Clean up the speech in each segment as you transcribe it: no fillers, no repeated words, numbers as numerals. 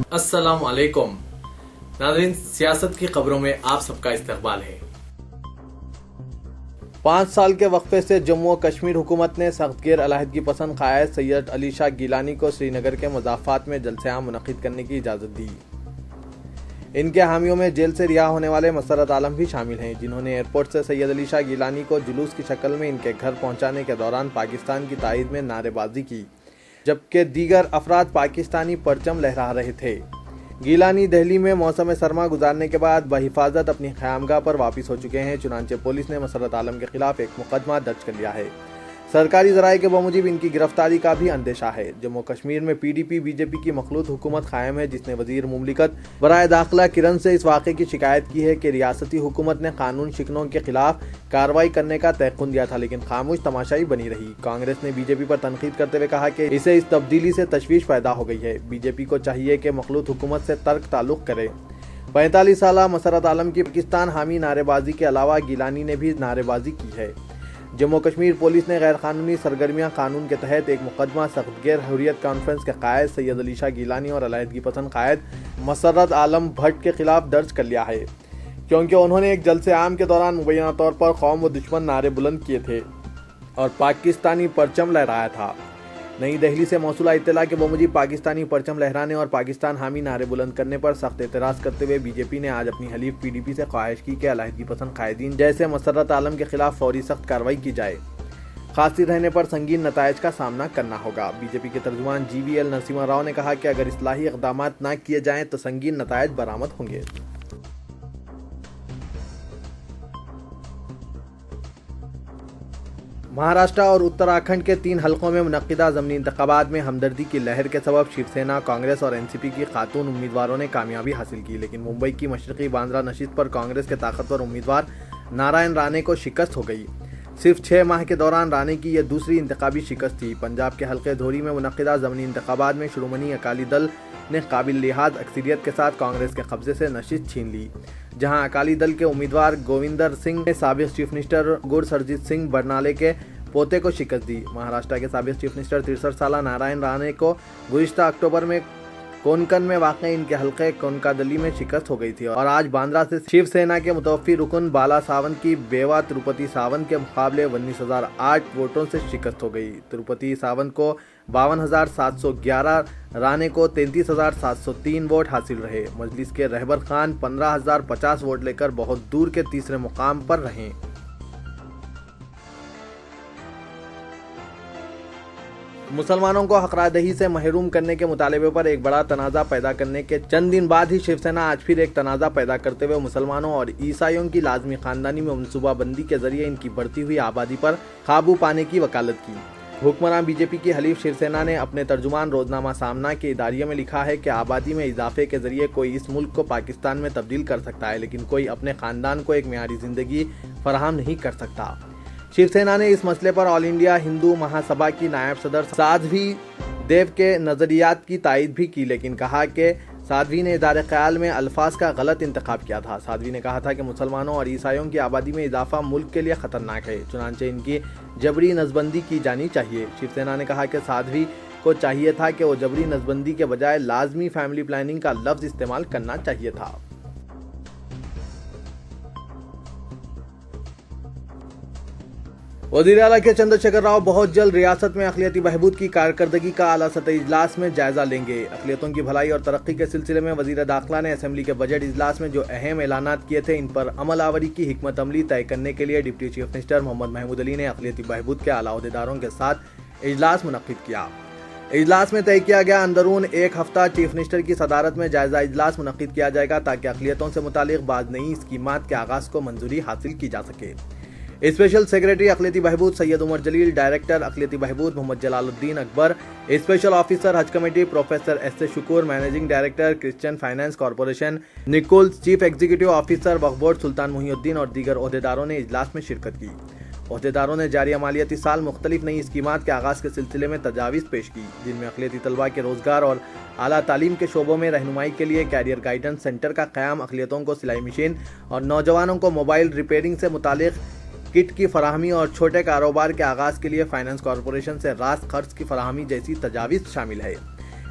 अस्सलाम वालेकुम नाज़रीन, सियासत की खबरों में आप सबका इस्तकबाल है। 5 साल के वक्फे से जम्मू और कश्मीर हुकूमत ने सख्तगीर अलहदगी पसंद कायद सैयद अली शाह गिलानी को श्रीनगर के मज़ाफ़ात में जलसे-ए-आम मुनक़्क़िद करने की इजाज़त दी। इनके हामियों में जेल से रिहा होने वाले मसर्रत आलम भी शामिल हैं, जिन्होंने एयरपोर्ट से सैयद अली शाह गिलानी को जुलूस की शक्ल में इनके घर पहुंचाने के दौरान पाकिस्तान की ताईद में नारेबाजी की, जबकि दीगर अफराद पाकिस्तानी परचम लहरा रहे थे। गिलानी दिल्ली में मौसम सरमा गुजारने के बाद बहिफाजत अपनी ख़यामगाह पर वापस हो चुके हैं। चुनांचे पुलिस ने मसर्रत आलम के खिलाफ एक मुकदमा दर्ज कर लिया है। सरकारी ज़राए के बमुजिब इनकी गिरफ्तारी का भी अंदेशा है। जम्मू कश्मीर में PDP BJP की मखलूत हुकूमत कायम है, जिसने वज़ीर मुमलिकत बराए दाखिला किरण से इस वाक़े की शिकायत की है कि रियासती हुकूमत ने कानून शिकनों के खिलाफ कार्रवाई करने का तयक़ुन दिया था, लेकिन खामोश तमाशाई बनी रही। कांग्रेस ने BJP पर तनकीद करते हुए कहा कि इसे इस तब्दीली से तशवीश पैदा हो गई है। BJP को चाहिए कि मखलूत हुकूमत से तर्क ताल्लुक़ करे। 45 साला मसर्रत आलम की पाकिस्तान हामी नारेबाजी के अलावा गिलानी ने भी नारेबाजी की है। जम्मू कश्मीर पुलिस ने गैर कानूनी सरगर्मियां कानून के तहत एक मुकदमा सख्तगीर हुर्रियत कॉन्फ्रेंस के कायद सैयद अली शाह गिलानी और अलहदगी पसंद कायद मसर्रत आलम भट्ट के खिलाफ दर्ज कर लिया है, क्योंकि उन्होंने एक जलसे आम के दौरान मुबैना तौर पर कौम व दुश्मन नारे बुलंद किए थे और पाकिस्तानी परचम लहराया था। नई दिल्ली से मौसूला इत्तला के बमुजिब पाकिस्तानी परचम लहराने और पाकिस्तान हामी नारे बुलंद करने पर सख्त एतराज़ करते हुए BJP ने आज अपनी हलीफ PDP से ख्वाहिश की कि अलहदगी पसंद कायदीन जैसे मसर्रत आलम के खिलाफ फौरी सख्त कार्रवाई की जाए। खांसी रहने पर संगीन नतायज का सामना करना होगा। BJP के तर्जुमान GVL नरसिम्हा राव ने कहा कि अगर इस्लाही इक़दामात न किए जाएं तो संगीन नतायज बरामद होंगे। महाराष्ट्र और उत्तराखंड के 3 हलकों में मुनक्किदा ज़मीनी इंतखाबात में हमदर्दी की लहर के सबब शिवसेना, कांग्रेस और NCP की खातून उम्मीदवारों ने कामयाबी हासिल की, लेकिन मुंबई की मशरक़ी बांद्रा नशिस्त पर कांग्रेस के ताकतवर उम्मीदवार नारायण राणे को शिकस्त हो गई। सिर्फ 6 माह के दौरान राणे की यह दूसरी इंतखाबी शिकस्त थी। पंजाब के हल्के धोरी में मुनक्किदा ज़मीनी इंतखाबात में शिरोमणि अकाली दल ने काबिल लिहाज अक्सरियत के साथ कांग्रेस के कब्जे से नशिस्त छीन ली, जहां अकाली दल के उम्मीदवार गोविंदर सिंह ने साबिक़ चीफ मिनिस्टर गुरसरजीत सिंह बरनाले के पोते को शिकस्त दी। महाराष्ट्र के साबिक़ चीफ मिनिस्टर 63 साला नारायण राणे को गुज़िश्ता अक्टूबर में कोंकण में वाक़ई इनके हल्के कोनकादली में शिकस्त हो गई थी और आज बांद्रा से शिवसेना के मुतवफ़ी रुकन बाला सावंत की बेवा तिरुपति सावंत के मुकाबले 19,008 वोटों से शिकस्त हो गई। तिरुपति सावंत को 52,711, राणे को 33,703 वोट हासिल रहे। मजलिस के रहबर खान 15,050 वोट लेकर बहुत दूर के तीसरे मुकाम पर रहे। मुसलमानों को हक़रादही से महरूम करने के मुतालबे पर एक बड़ा तनाज़ा पैदा करने के चंद दिन बाद ही शिवसेना आज फिर एक तनाज़ा पैदा करते हुए मुसलमानों और ईसाइयों की लाजमी ख़ानदानी में मनसूबाबंदी के ज़रिए इनकी बढ़ती हुई आबादी पर काबू पाने की वकालत की। हुक्मरान BJP की हलीफ शिवसेना ने अपने तर्जुमान रोज़नामा सामना के इदारिये में लिखा है कि आबादी में इजाफे के ज़रिए कोई इस मुल्क को पाकिस्तान में तब्दील कर सकता है, लेकिन कोई अपने ख़ानदान को एक मेयारी ज़िंदगी फराहम नहीं कर सकता। शिवसेना ने इस मसले पर ऑल इंडिया हिंदू महासभा की नायब सदर साध्वी देव के नज़रियात की तायद भी की, लेकिन कहा कि साध्वी ने इदारे ख्याल में अल्फाज का गलत इंतखाब किया था। साध्वी ने कहा था कि मुसलमानों और ईसाइयों की आबादी में इजाफा मुल्क के लिए ख़तरनाक है, चुनांचे इनकी जबरी नज़बंदी की जानी चाहिए। शिवसेना ने कहा कि साध्वी को चाहिए था कि वो जबरी नज़बंदी के बजाय लाजमी फैमिली प्लानिंग का लफ्ज़ इस्तेमाल करना चाहिए था। वज़ीर आला के चंद्रशेखर राव बहुत जल्द रियासत में अक़लियती बहबूद की कारकर्दगी का आला सतही इजलास में जायजा लेंगे। अक़लियतों की भलाई और तरक्की के सिलसिले में वज़ीर दाखिला ने असेंबली के बजट इजलास में जो अहम ऐलानात किए थे, इन पर अमल आवरी की हिकमत अमली तय करने के लिए deputy chief minister Mohammad Mahmood Ali ने अक़लियती बहबूद के आला ओहदेदारों के साथ इजलास मुनक़्क़िद किया। इजलास में तय किया गया अंदरून एक हफ्ता चीफ मिनिस्टर की सदारत में जायजा इजलास मुनक़्क़िद किया जाएगा, ताकि अक़लियतों से मुतालिक बाज़ नई स्कीमात के आगाज़ को मंजूरी हासिल की जा सके। स्पेशल सेक्रेटरी अक़लियती बहबूद सैयद उमर जलील, डायरेक्टर अक़लियती बहबूद Mohammed Jalaluddin Akbar, special officer Haj committee professor S.A. Shukoor, managing director Christian finance corporation Nichols, chief executive officer Waqf board Sultan Mohiuddin और दीगर ओहदेदारों ने इजलास में शिरकत की। ओहदेदारों ने जारी मालियाती साल मुख्तलिफ नई स्कीमात के आगाज़ के सिलसिले में तजावीज़ पेश की, जिनमें अक़लियती तलबा के रोज़गार और आला तालीम के शोबों में रहनुमाई के लिए कैरियर गाइडेंस सेंटर का क़याम, अक़लियतों को सिलाई मशीन और नौजवानों को मोबाइल रिपेयरिंग से मुतालिक किट की फराहमी और छोटे कारोबार के आगाज़ के लिए फाइनेंस कॉरपोरेशन से रास खर्च की फराहमी जैसी तजावीज़ शामिल है।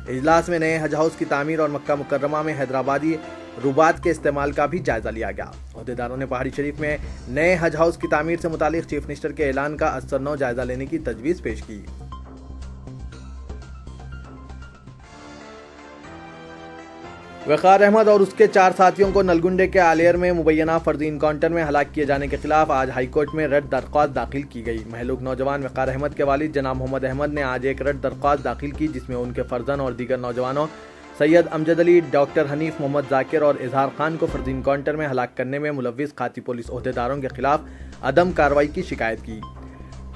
اجلاس میں نئے حج ہاؤس کی تعمیر اور مکہ مکرمہ میں حیدرآبادی روبات کے استعمال کا بھی جائزہ لیا گیا۔ عہدیداروں نے پہاڑی شریف میں نئے حج ہاؤس کی تعمیر سے متعلق چیف منسٹر کے اعلان کا ازسر نو جائزہ لینے کی تجویز پیش کی۔ وقار احمد اور اس کے 4 ساتھیوں کو نلگنڈے کے آلیر میں مبینہ فرضی انکاؤنٹر میں ہلاک کیے جانے کے خلاف آج ہائی کورٹ میں رد درخواست داخل کی گئی۔ مہلوک نوجوان وقار احمد کے والد جناب محمد احمد نے آج ایک رد درخواست داخل کی، جس میں ان کے فرزند اور دیگر نوجوانوں سید امجد علی، ڈاکٹر حنیف محمد ذاکر اور اظہار خان کو فرضی انکاؤنٹر میں ہلاک کرنے میں ملوث خاطی پولیس عہدیداروں کے خلاف عدم کارروائی کی شکایت کی۔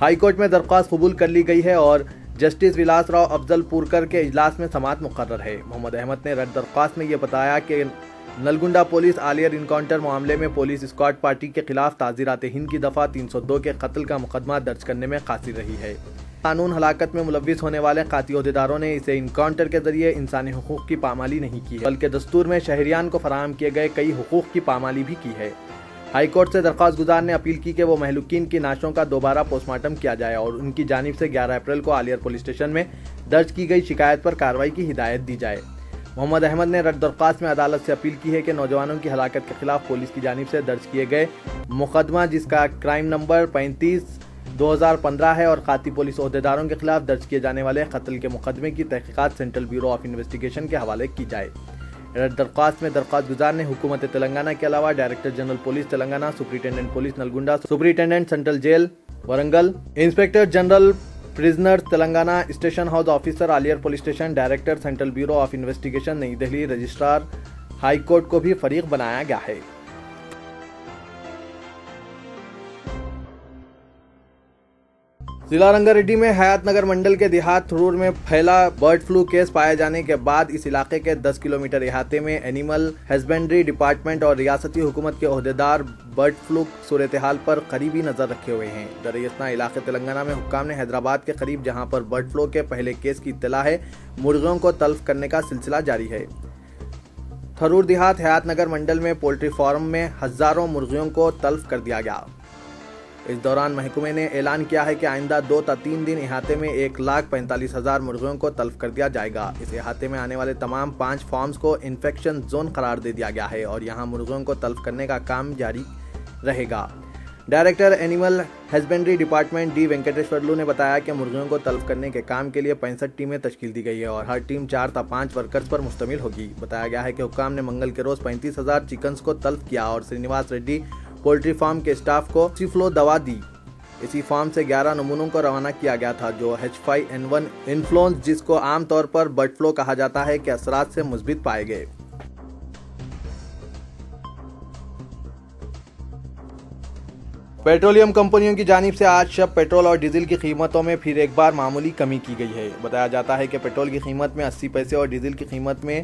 ہائی کورٹ میں درخواست قبول کر لی گئی ہے اور جسٹس ولاس راؤ افضل پورکر کے اجلاس میں سماعت مقرر ہے۔ محمد احمد نے رد درخواست میں یہ بتایا کہ نلگنڈا پولیس آلیر انکاؤنٹر معاملے میں پولیس اسکواڈ پارٹی کے خلاف تعزیرات ہند کی دفعہ 302 کے قتل کا مقدمہ درج کرنے میں قاصر رہی ہے۔ قانون ہلاکت میں ملوث ہونے والے قاطی عہدیداروں نے اسے انکاؤنٹر کے ذریعے انسانی حقوق کی پامالی نہیں کی ہے، بلکہ دستور میں شہریان کو فراہم کیے گئے کئی حقوق کی پامالی بھی کی ہے۔ ہائی کورٹ سے درخواست گزار نے اپیل کی کہ وہ مہلوکین کی نعشوں کا دوبارہ پوسٹ مارٹم کیا جائے اور ان کی جانب سے 11 اپریل کو آلیر پولیس اسٹیشن میں درج کی گئی شکایت پر کارروائی کی ہدایت دی جائے۔ محمد احمد نے رد درخواست میں عدالت سے اپیل کی ہے کہ نوجوانوں کی ہلاکت کے خلاف پولیس کی جانب سے درج کیے گئے مقدمہ، جس کا کرائم نمبر 35/2015 ہے، اور قاطی پولیس عہدیداروں کے خلاف درج کیے جانے والے قتل کے مقدمے کی تحقیقات سینٹرل بیورو آف انویسٹیگیشن کے حوالے کی جائے۔ رد درخواست میں درخواست گزار نے حکومت تلنگانہ کے علاوہ director general police Telangana, superintendent police Nalgonda, superintendent central jail Warangal, inspector general prisoners Telangana, station house officer Aler police station, director central bureau of investigation نئی دہلی، رجسٹرار ہائی کورٹ کو بھی فریق بنایا گیا ہے۔ ضلع رنگا ریڈی میں حیات نگر منڈل کے دیہات تھرور میں پھیلا برڈ فلو کیس پائے جانے کے بعد اس علاقے کے 10 کلومیٹر احاطے میں اینیمل ہسبینڈری ڈپارٹمنٹ اور ریاستی حکومت کے عہدیدار برڈ فلو صورتحال پر قریبی نظر رکھے ہوئے ہیں۔ دریاسنا علاقے تلنگانہ میں حکام نے حیدرآباد کے قریب، جہاں پر برڈ فلو کے پہلے کیس کی اطلاع ہے، مرغیوں کو تلف کرنے کا سلسلہ جاری ہے۔ تھرور دیہات حیات نگر منڈل میں پولٹری فارم میں ہزاروں مرغیوں کو تلف کر دیا گیا۔ اس دوران محکمے نے اعلان کیا ہے کہ آئندہ 2 تا 3 دن احاطے میں 1,45,000 مرغیوں کو تلف کر دیا جائے گا۔ اس احاطے میں آنے والے تمام 5 فارمز کو انفیکشن زون قرار دے دیا گیا ہے اور یہاں مرغیوں کو تلف کرنے کا کام جاری رہے گا۔ Director animal husbandry department D Venkateshwarlu نے بتایا کہ مرغیوں کو تلف کرنے کے کام کے لیے 65 ٹیمیں تشکیل دی گئی ہے اور ہر ٹیم 4 تا 5 ورکرز پر مشتمل ہوگی۔ بتایا گیا ہے کہ حکام نے منگل کے روز 35,000 چکنز کو تلف کیا اور سرینیواس ریڈی پولٹری فارم کے اسٹاف کو سیفلو دوا دی۔ اسی فارم سے 11 نمونوں کو روانہ کیا گیا تھا جو H5N1 انفلوئنس، جس کو عام طور پر برڈ فلو کہا جاتا ہے، کے اثرات سے مثبت پائے گئے۔ پیٹرولیم کمپنیوں کی جانب سے آج شب پیٹرول اور ڈیزل کی قیمتوں میں پھر ایک بار معمولی کمی کی گئی ہے۔ بتایا جاتا ہے کہ پیٹرول کی قیمت میں 80 پیسے اور ڈیزل کی قیمت میں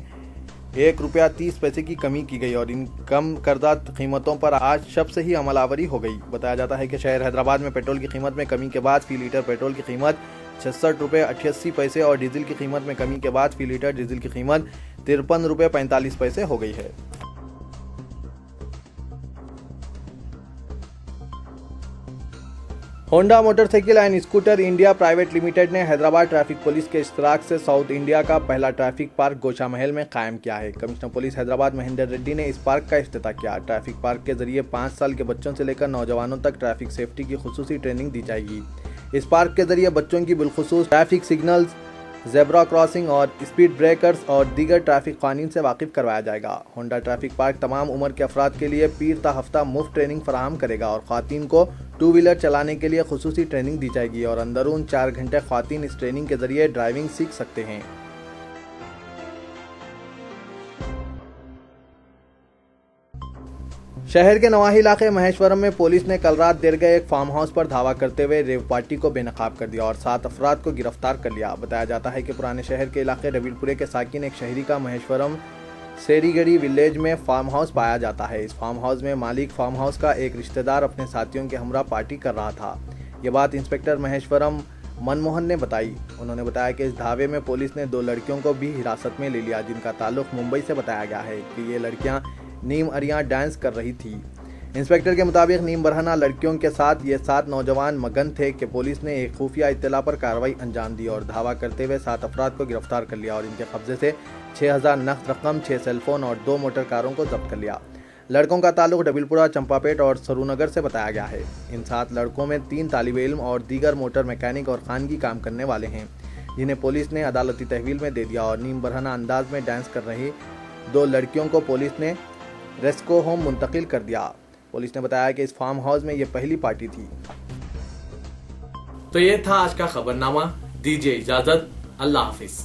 ₹1.30 کی کمی کی گئی اور ان کم کردہ قیمتوں پر آج شب سے ہی عمل آوری ہو گئی۔ بتایا جاتا ہے کہ شہر حیدرآباد میں پیٹرول کی قیمت میں کمی کے بعد فی لیٹر پیٹرول کی قیمت ₹66.88 اور ڈیزل کی قیمت میں کمی کے بعد فی لیٹر ڈیزل کی قیمت ₹53.45 ہو گئی ہے۔ Honda motor cycle and scooter India private limited نے حیدرآباد ٹریفک پولیس کے اشتراک سے ساؤتھ انڈیا کا پہلا ٹریفک پارک گوشا محل میں قائم کیا ہے۔ Commissioner police Hyderabad Mahendra ready نے اس پارک کا افتتاح کیا۔ ٹریفک پارک کے ذریعے 5 سال کے بچوں سے لے کر نوجوانوں تک ٹریفک سیفٹی کی خصوصی ٹریننگ دی جائے گی۔ اس پارک کے ذریعے بچوں کی بالخصوص ٹریفک سگنلز، زیبرا کراسنگ اور اسپیڈ بریکرز اور دیگر ٹریفک قوانین سے واقف کروایا جائے گا۔ ہونڈا ٹریفک پارک تمام عمر کے افراد کے لیے پیر تا ہفتہ مفت ٹریننگ فراہم کرے گا اور خواتین کو 2 ویلر چلانے کے لیے خصوصی ٹریننگ دی جائے گی اور اندرون 4 گھنٹے خواتین اس ٹریننگ کے ذریعے ڈرائیونگ سیکھ سکتے ہیں۔ شہر کے نواحی علاقے مہیشورم میں پولیس نے کل رات دیر گئے ایک فارم ہاؤس پر دھاوا کرتے ہوئے ریو پارٹی کو بے نقاب کر دیا اور 7 افراد کو گرفتار کر لیا۔ بتایا جاتا ہے کہ پرانے شہر کے علاقے رویل پورے کے ساکن ایک شہری کا مہیشورم سیری گڑی ولیج میں فارم ہاؤس پایا جاتا ہے۔ اس فارم ہاؤس میں مالک فارم ہاؤس کا ایک رشتہ دار اپنے ساتھیوں کے ہمراہ پارٹی کر رہا تھا۔ یہ بات انسپکٹر مہیشورم منموہن نے بتائی۔ انہوں نے بتایا کہ اس دھاوے میں پولیس نے 2 لڑکیوں کو بھی حراست میں لے لیا جن کا تعلق ممبئی سے بتایا گیا ہے کہ یہ لڑکیاں نیم اریاں ڈانس کر رہی تھی۔ इंस्पेक्टर के मुताबिक नीम बरहना लड़कियों के साथ ये 7 नौजवान मगन थे कि पुलिस ने एक खुफिया इत्तला पर कार्रवाई अंजाम दी और धावा करते हुए 7 अफराद को गिरफ्तार कर लिया और इनके कब्जे से 6000 नकद रकम, 6 सेलफोन और 2 मोटर कारों को जब्त कर लिया। लड़कों का ताल्लुक डबिलपुरा, चंपापेट और सरूनगर से बताया गया है। इन 7 लड़कों में 3 तालिब इल्म और दीगर मोटर मैकेनिक और खानगी काम करने वाले हैं, जिन्हें पुलिस ने अदालती तहवील में दे दिया और नीम बरहना अंदाज में डांस कर रही 2 लड़कियों को पुलिस ने रेस्को होम मुंतकिल कर दिया। पुलिस ने बताया कि इस फार्म हाउस में ये पहली पार्टी थी। तो ये था आज का खबरनामा। दीजिए इजाजत, अल्लाह हाफिज।